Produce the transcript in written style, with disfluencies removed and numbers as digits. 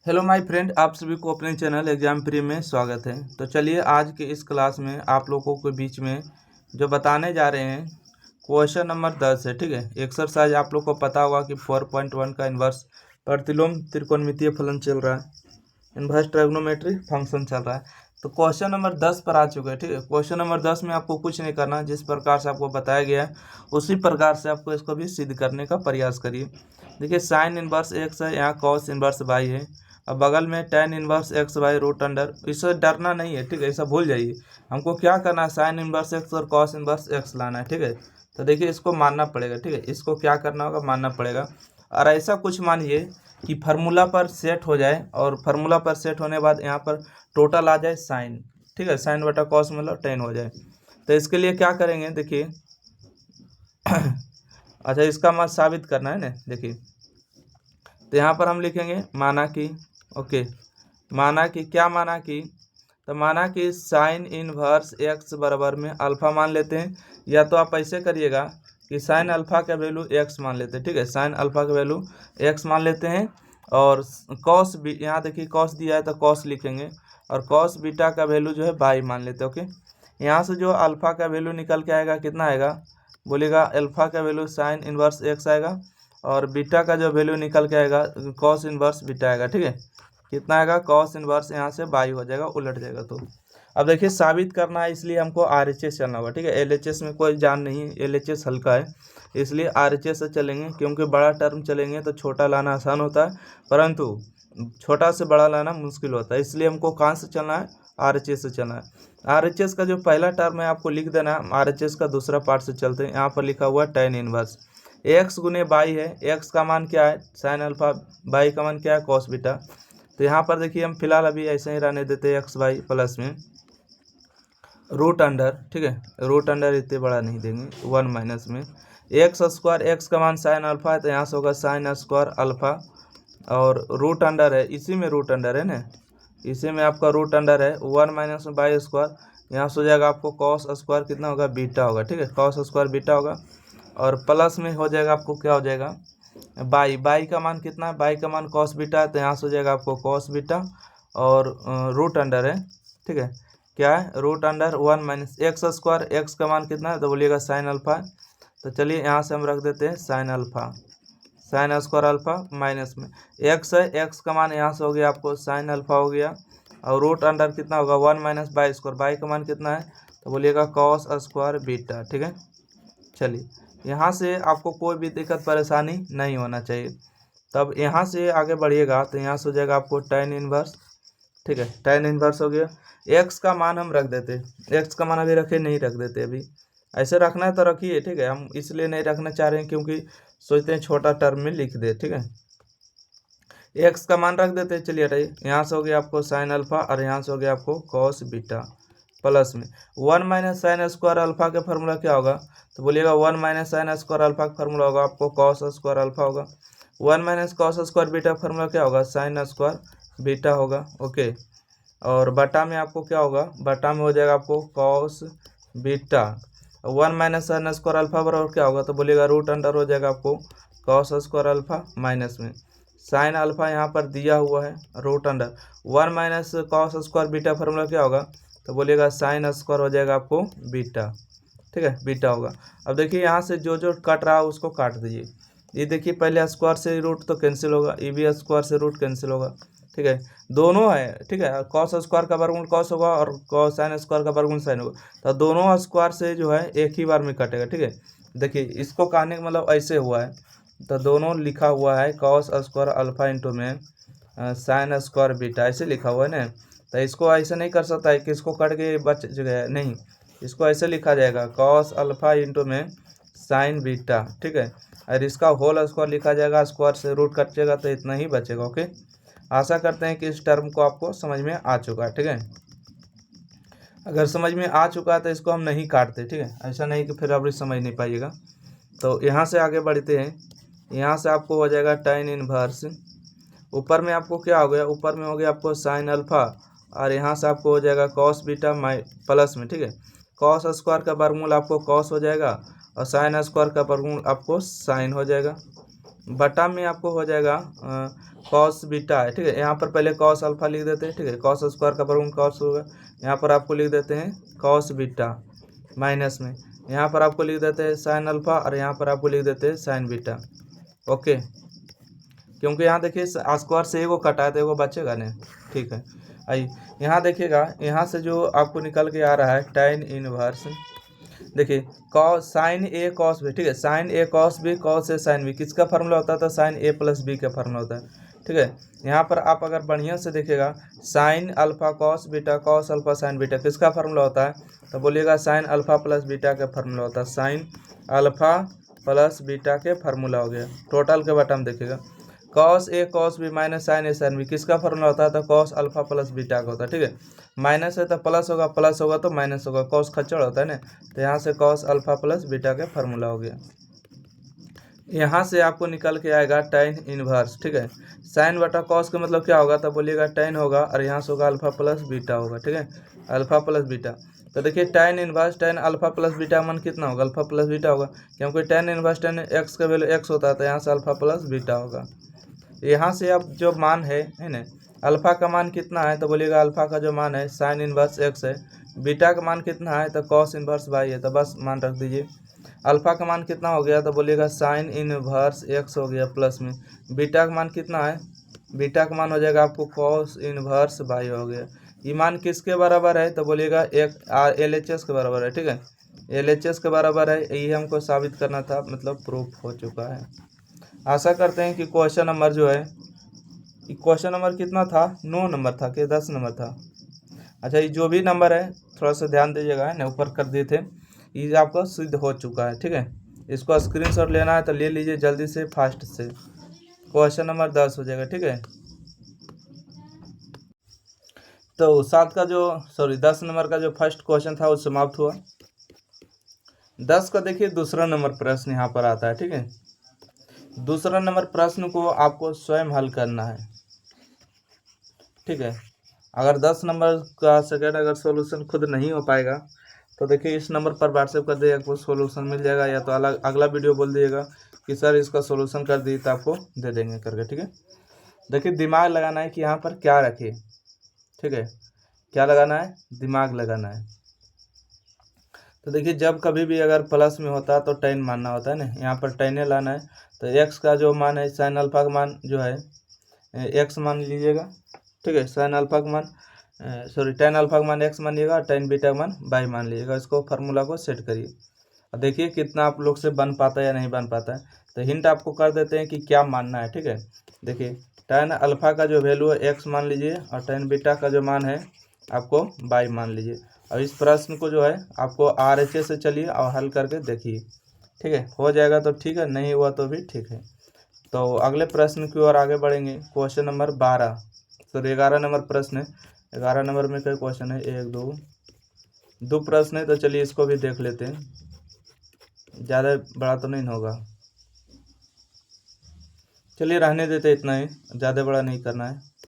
Hello my friend, आप सभी को अपने चैनल एग्जाम प्री में स्वागत है। तो चलिए आज के इस क्लास में आप लोगों के बीच में जो बताने जा रहे हैं क्वेश्चन नंबर 10 है। ठीक है, एक्सरसाइज आप लोग को पता होगा कि 4.1 का इन्वर्स प्रतिलोम त्रिकोणमितीय फलन चल रहा है, इन्वर्स ट्रायगोनोमेट्री फंक्शन चल रहा है। तो क्वेश्चन नंबर 10 पर आ चुका है। ठीक है, क्वेश्चन नंबर 10 में आपको कुछ नहीं करना, जिस प्रकार से आपको बताया गया है उसी प्रकार से आपको इसको भी सिद्ध करने का प्रयास करिए। देखिए, साइन इनवर्स एक्स है, यहाँ कॉस इनवर्स वाई है, अब बगल में tan inverse x by root under. इससे डरना नहीं है, ठीक है, ऐसा भूल जाइए। हमको क्या करना है, साइन इनवर्स एक्स और कॉस इनवर्स एक्स लाना है। ठीक है, तो देखिए इसको मानना पड़ेगा। ठीक है, इसको क्या करना होगा, मानना पड़ेगा। और ऐसा कुछ मानिए कि फार्मूला पर सेट हो जाए, और फार्मूला पर सेट होने के बाद यहाँ पर टोटल आ जाए साइन। ठीक है, साइन बटा कॉस मतलब tan हो जाए। तो इसके लिए क्या करेंगे, देखिए अच्छा, इसका मान साबित करना है ना। देखिए, तो यहाँ पर हम लिखेंगे माना कि, ओके, माना कि क्या, माना कि, तो माना कि साइन इनवर्स एक्स बराबर में अल्फा मान लेते हैं, या तो आप ऐसे करिएगा कि साइन अल्फा का वैल्यू एक्स मान लेते हैं। ठीक है, साइन अल्फा का वैल्यू एक्स मान लेते हैं, और कॉस भी, यहाँ देखिए कॉस दिया है तो कॉस लिखेंगे, और कॉस बीटा का वैल्यू जो है बाई मान लेते हैं। ओके, यहाँ से जो अल्फा का वैल्यू निकल के आएगा कितना आएगा, बोलेगा अल्फा का वैल्यू साइन इनवर्स एक्स आएगा, और बीटा का जो वैल्यू निकल के आएगा कॉस इनवर्स बीटा आएगा। ठीक है, कितना आएगा, कॉस इनवर्स यहाँ से बाई हो जाएगा, उलट जाएगा। तो अब देखिए साबित करना है, इसलिए हमको RHS चलना होगा। ठीक है, LHS में कोई जान नहीं है, LHS हल्का है, इसलिए RHS से चलेंगे, क्योंकि बड़ा टर्म चलेंगे तो छोटा लाना आसान होता है, परंतु छोटा से बड़ा लाना मुश्किल होता है। इसलिए हमको कहाँ से चलना है, RHS से चलना है। RHS का जो पहला टर्म है आपको लिख देना है। RHS का दूसरा पार्ट से चलते हैं। यहाँ पर लिखा हुआ है tan इनवर्स एक्स गुने बाई है। एक्स का मान क्या है, साइन अल्फा, बाई का मान क्या है, कॉस बीटा। तो यहाँ पर देखिए हम फिलहाल अभी ऐसे ही रहने देते हैं, एक्स बाई प्लस में रूट अंडर। ठीक है, रूट अंडर इतने बड़ा नहीं देंगे, 1 माइनस में एक्स स्क्वायर, एक्स का मान साइन अल्फा है तो यहाँ से होगा साइन स्क्वायर अल्फा, और रूट अंडर है, इसी में रूट अंडर है ना, इसी में आपका रूट अंडर है 1 माइनस में बाई स्क्वायर, यहाँ से हो जाएगा आपको कॉस स्क्वायर कितना होगा, बीटा होगा। ठीक है, कॉस स्क्वायर बीटा होगा, और प्लस में हो जाएगा आपको क्या हो जाएगा, बाई। बाई का मान कितना है, बाई का मान कॉस बीटा है तो यहाँ से हो जाएगा आपको कॉस बीटा, और रूट अंडर है। ठीक है, क्या है, root under 1 minus x square, x का मान कितना है तो बोलिएगा साइन अल्फा। तो चलिए यहाँ से हम रख देते हैं sine alpha, sine square alpha minus में एक्स है, एक्स का मान यहाँ से हो गया आपको साइन अल्फा हो गया, और रूट अंडर कितना होगा 1 माइनस बाई स्क्वायर, बाई का मान कितना है तो बोलिएगा कॉस स्क्वायर बीटा। ठीक है, चलिए यहाँ से आपको कोई भी दिक्कत परेशानी नहीं होना चाहिए। तब यहाँ से आगे बढ़िएगा तो यहाँ से हो जाएगा आपको tan इनवर्स। ठीक है, tan इनवर्स हो गया। एक्स का मान हम रख देते, एक्स का मान अभी रखे नहीं, रख देते अभी, ऐसे रखना है तो रखिए। ठीक है, हम इसलिए नहीं रखना चाह रहे हैं क्योंकि सोचते हैं छोटा टर्म में लिख दे। ठीक है, एक्स का मान रख देते हैं। चलिए हटाइए, यहाँ से हो गया आपको साइन अल्फा, और यहाँ से हो गया आपको कॉस बीटा, प्लस में 1 माइनस साइन स्क्वायर अल्फा का फार्मूला क्या होगा तो बोलिएगा 1 माइनस साइन स्क्वायर अल्फा का फार्मूला होगा आपको कॉस स्क्वायर अल्फा होगा। 1 माइनस कॉस स्क्वायर बीटा का फार्मूला क्या होगा, साइन स्क्वायर बीटा होगा। ओके, और बटा में आपको क्या होगा, बटा में हो जाएगा आपको cos beta. 1 minus sine square alpha बराबर क्या होगा तो बोलिएगा रूट अंडर हो जाएगा आपको कॉस स्क्वायर अल्फा माइनस में साइन अल्फा, यहाँ पर दिया हुआ है root under 1 minus cos square beta formula क्या होगा तो बोलिएगा साइन स्क्वायर हो जाएगा आपको बीटा। ठीक है, बीटा होगा। अब देखिए यहाँ से जो जो कट रहा है उसको काट दीजिए। ये देखिए पहले स्क्वायर से रूट तो कैंसिल होगा, ये भी स्क्वायर से रूट कैंसिल होगा। ठीक है, दोनों है। ठीक है, कॉस स्क्वायर का वर्गमूल कॉस होगा, और कॉस साइन स्क्वायर का वर्गमूल साइन होगा, तो दोनों स्क्वायर से जो है एक ही बार में कटेगा। ठीक है, देखिए इसको कहने का मतलब ऐसे हुआ है, तो दोनों लिखा हुआ है कॉस स्क्वायर अल्फा इंटू में साइन स्क्वायर बीटा, ऐसे लिखा हुआ है ना। तो इसको ऐसे नहीं कर सकता है कि इसको कट के बच गया, नहीं, इसको ऐसे लिखा जाएगा कॉस अल्फा इंटू में साइन बीटा। ठीक है, और इसका होल स्क्वायर लिखा जाएगा, स्क्वायर से रूट कटेगा तो इतना ही बचेगा। ओके, आशा करते हैं कि इस टर्म को आपको समझ में आ चुका है। ठीक है, अगर समझ में आ चुका है तो इसको हम नहीं काटते। ठीक है, ऐसा नहीं कि फिर आप समझ नहीं पाइएगा। तो यहाँ से आगे बढ़ते हैं, यहाँ से आपको हो जाएगा tan इनवर्स, ऊपर में आपको क्या हो गया, ऊपर में हो गया आपको साइन अल्फा, और यहाँ से आपको हो जाएगा कॉस बीटा प्लस में। ठीक है, कॉस स्क्वायर का वर्गमूल आपको कॉस हो जाएगा, और साइन स्क्वायर का वर्गमूल आपको साइन हो जाएगा। बटा में आपको हो जाएगा कॉस बीटा है, ठीक है। यहाँ पर पहले कॉस अल्फा लिख देते हैं, ठीक है। कॉस स्क्वायर का वर्गमूल कॉस होगा। यहाँ पर आपको लिख देते हैं कॉस बीटा, माइनस में यहाँ पर आपको लिख देते हैं साइन अल्फा, और यहाँ पर आपको लिख देते हैं साइन बीटा। ओके, क्योंकि यहाँ देखिए स्क्वायर से एगो कटा है तो एगो बचेगा नहीं, ठीक है। आइए यहाँ देखिएगा, यहाँ से जो आपको निकल के आ रहा है tan इनवर्स, देखिए कॉस साइन ए कॉस बी, ठीक है। Sign A cos B, cos A sine B किसका फार्मूला होता है? तो साइन ए प्लस बी का फार्मूला होता है, ठीक है। यहाँ पर आप अगर बढ़िया से देखिएगा, sine alpha cos beta, cos alpha sign beta किसका फार्मूला होता है? तो बोलिएगा साइन अल्फा प्लस बीटा का फार्मूला होता है। साइन अल्फा प्लस बीटा के फार्मूला हो गया। टोटल के बटन देखिएगा, cos A cos B minus sign A sine B किसका फार्मूला होता है? तो कॉस अल्फा प्लस बीटा का होता है, ठीक है। माइनस है तो प्लस होगा, प्लस होगा तो माइनस होगा, कॉस खच्चड़ होता है ना, तो यहाँ से कॉस अल्फा प्लस बीटा का फार्मूला हो गया। यहाँ से आपको निकल के आएगा tan इनवर्स, ठीक है। साइन बटा कॉस का मतलब क्या होगा? तो बोलिएगा tan होगा, और यहाँ से होगा अल्फा प्लस बीटा होगा, ठीक है। अल्फा प्लस बीटा, तो देखिए tan inverse tan alpha plus beta मान कितना होगा? अल्फा प्लस बीटा होगा, क्योंकि tan इनवर्स tan एक्स का वैल्यू एक्स होता है, तो यहाँ से अल्फा प्लस बीटा होगा। यहाँ से अब जो मान है ना, अल्फा का मान कितना है? तो बोलिएगा अल्फा का जो मान है साइन इनवर्स एक्स है, बीटा का मान कितना है? तो कॉस इनवर्स वाई है, तो बस मान रख दीजिए। अल्फा का मान कितना हो गया? तो बोलिएगा साइन इनवर्स एक्स हो गया, प्लस में बीटा का मान कितना है? बीटा का मान हो जाएगा आपको कॉस इनवर्स वाई हो गया। ये मान किसके बराबर है? तो बोलिएगा एक LHS के बराबर है, ठीक है। LHS के बराबर है, ये हमको साबित करना था, मतलब प्रूफ हो चुका है। आशा करते हैं कि क्वेश्चन नंबर जो है, क्वेश्चन नंबर कितना था? 9 नंबर था कि 10 नंबर था? अच्छा, ये जो भी नंबर है थोड़ा सा ध्यान दीजिएगा, ना ऊपर कर दिए थे, ये आपका सिद्ध हो चुका है, ठीक है। इसको स्क्रीनशॉट लेना है तो ले लीजिए जल्दी से, फास्ट से। क्वेश्चन नंबर 10 हो जाएगा, ठीक है। तो 10 नंबर का जो फर्स्ट क्वेश्चन था वो समाप्त हुआ। 10 का देखिए दूसरा नंबर प्रश्न यहाँ पर आता है, ठीक है। दूसरा नंबर प्रश्न को आपको स्वयं हल करना है, ठीक है। अगर 10 नंबर का सेकेंड अगर सॉल्यूशन खुद नहीं हो पाएगा तो देखिए इस नंबर पर व्हाट्सएप कर दिए, आपको सॉल्यूशन मिल जाएगा, या तो अगला वीडियो बोल दिएगा कि सर इसका सॉल्यूशन कर दिए, तो आपको दे देंगे करके, ठीक है। देखिए दिमाग लगाना है कि यहाँ पर क्या रखे, ठीक है। क्या लगाना है? दिमाग लगाना है। तो देखिए जब कभी भी अगर प्लस में होता है तो tan मानना होता है ना, यहाँ पर tan लाना है। तो x का जो मान है साइन अल्फा का मान जो है x मान लीजिएगा, ठीक है। साइन अल्फा का मान tan अल्फा का मान x मान लीजिएगा, tan बीटा का मान y मान लीजिएगा। इसको फार्मूला को सेट करिए और देखिए कितना आप लोग से बन पाता है या नहीं बन पाता है। तो हिंट आपको कर देते हैं कि क्या मानना है, ठीक है। देखिए tan अल्फा का जो वैल्यू है x मान लीजिए, और tan बीटा का जो मान है आपको y मान लीजिए। अब इस प्रश्न को जो है आपको RHS से चलिए और हल करके देखिए, ठीक है। हो जाएगा तो ठीक है, नहीं हुआ तो भी ठीक है। तो अगले प्रश्न की ओर आगे बढ़ेंगे। क्वेश्चन नंबर 12, सॉरी 11 नंबर प्रश्न है। 11 नंबर में कई क्वेश्चन है? 1 2 प्रश्न है, तो चलिए इसको भी देख लेते हैं। ज़्यादा बड़ा तो नहीं होगा, चलिए रहने देते, इतना ही, ज़्यादा बड़ा नहीं करना है।